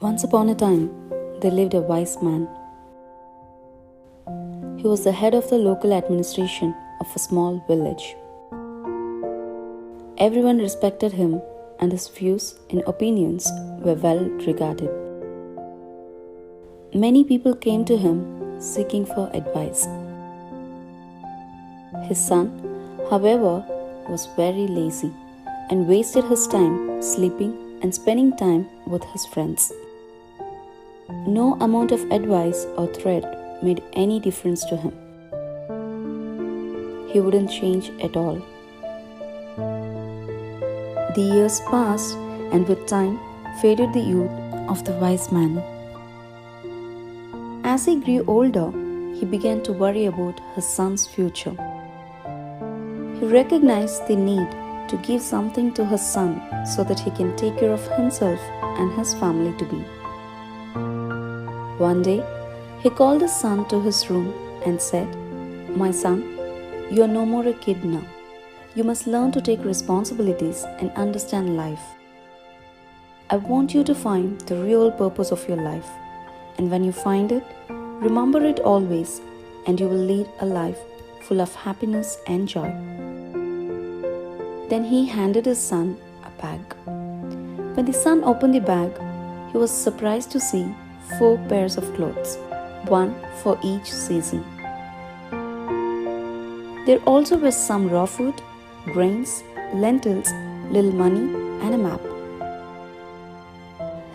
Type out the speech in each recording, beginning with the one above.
Once upon a time, there lived a wise man. He was the head of the local administration of a small village. Everyone respected him, and his views and opinions were well regarded. Many people came to him seeking for advice. His son, however, was very lazy and wasted his time sleeping and spending time with his friends. No amount of advice or threat made any difference to him. He wouldn't change at all. The years passed, and with time faded the youth of the wise man. As he grew older, he began to worry about his son's future. He recognized the need to give something to his son so that he can take care of himself and his family to be. One day, he called his son to his room and said, "My son, you are no more a kid now. You must learn to take responsibilities and understand life. I want you to find the real purpose of your life, and when you find it, remember it always, and you will lead a life full of happiness and joy." Then he handed his son a bag. When the son opened the bag, he was surprised to see 4 pairs of clothes, one for each season. There also were some raw food, grains, lentils, little money, and a map.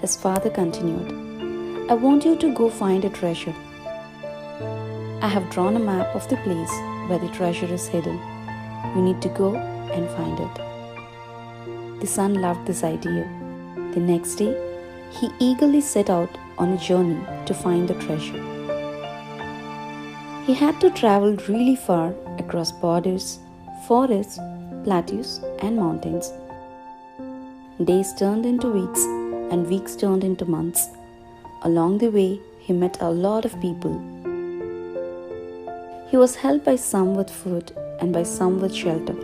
His father continued, "I want you to go find a treasure. I have drawn a map of the place where the treasure is hidden. You need to go and find it." The son loved this idea. The next day, he eagerly set out on a journey to find the treasure. He had to travel really far across borders, forests, plateaus, and mountains. Days turned into weeks, and weeks turned into months. Along the way, he met a lot of people. He was helped by some with food and by some with shelter.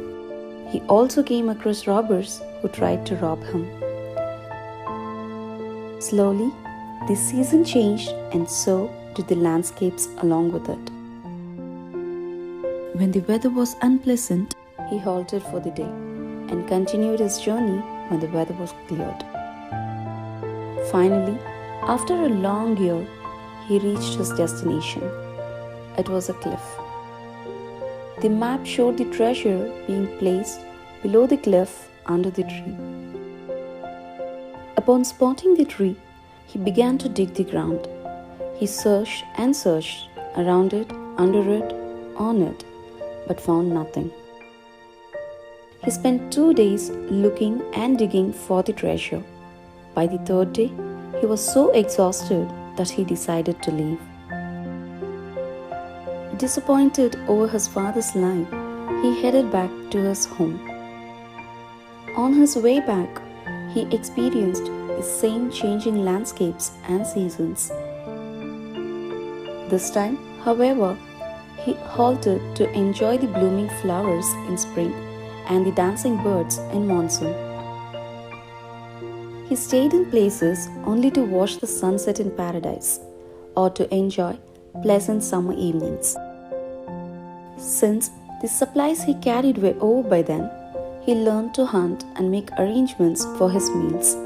He also came across robbers who tried to rob him. Slowly, the season changed, and so did the landscapes along with it. When the weather was unpleasant, he halted for the day and continued his journey when the weather was cleared. Finally, after a long year, he reached his destination. It was a cliff. The map showed the treasure being placed below the cliff under the tree. Upon spotting the tree, he began to dig the ground. He searched and searched around it, under it, on it, but found nothing. He spent 2 days looking and digging for the treasure. By the 3rd day, he was so exhausted that he decided to leave. Disappointed over his father's lie, he headed back to his home. On his way back, he experienced the same changing landscapes and seasons. This time, however, he halted to enjoy the blooming flowers in spring and the dancing birds in monsoon. He stayed in places only to watch the sunset in paradise or to enjoy pleasant summer evenings. Since the supplies he carried were over by then, he learned to hunt and make arrangements for his meals.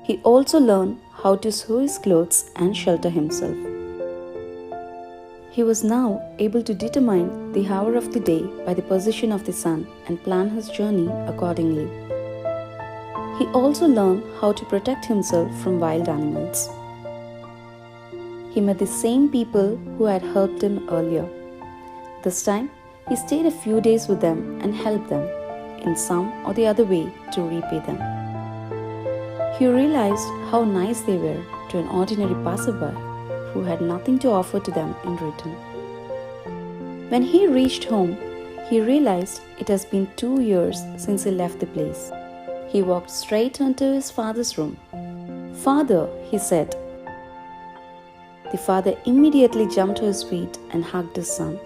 He also learned how to sew his clothes and shelter himself. He was now able to determine the hour of the day by the position of the sun and plan his journey accordingly. He also learned how to protect himself from wild animals. He met the same people who had helped him earlier. This time, he stayed a few days with them and helped them, in some or the other way, to repay them. He realized how nice they were to an ordinary passerby who had nothing to offer to them in return. When he reached home, he realized it has been 2 years since he left the place. He walked straight into his father's room. "Father," he said. The father immediately jumped to his feet and hugged his son.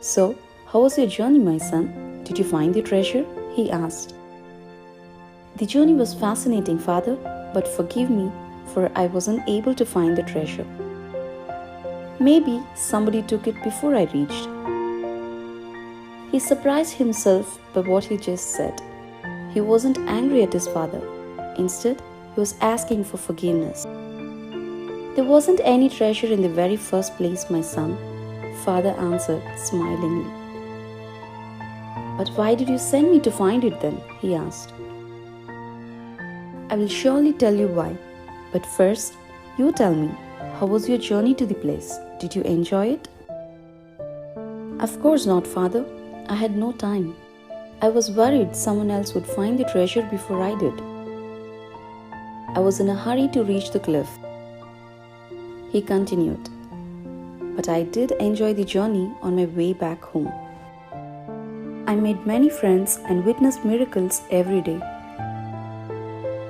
"So, how was your journey, my son? Did you find the treasure?" he asked. "The journey was fascinating, father, but forgive me, for I wasn't able to find the treasure. Maybe somebody took it before I reached. He surprised himself by what he just said. He wasn't angry at his father. Instead, he was asking for forgiveness. There wasn't any treasure in the very first place, my son, father answered smilingly. But why did you send me to find it then? He asked. I will surely tell you why. But first, you tell me, how was your journey to the place? Did you enjoy it? Of course not, father. I had no time. I was worried someone else would find the treasure before I did. I was in a hurry to reach the cliff. He continued. But I did enjoy the journey on my way back home. I made many friends and witnessed miracles every day.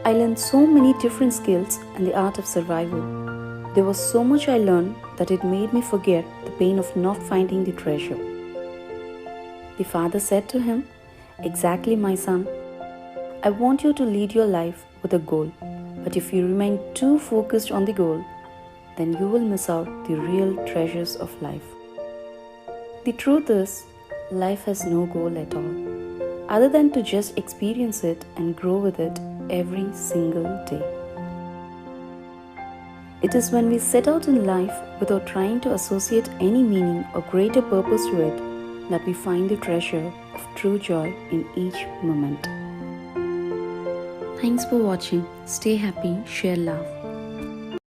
I learned so many different skills and the art of survival. There was so much I learned that it made me forget the pain of not finding the treasure. The father said to him, Exactly, my son. I want you to lead your life with a goal, but if you remain too focused on the goal, then you will miss out the real treasures of life. The truth is, life has no goal at all, other than to just experience it and grow with it every single day. It is when we set out in life without trying to associate any meaning or greater purpose to it that we find the treasure of true joy in each moment. Thanks for watching. Stay happy, share love.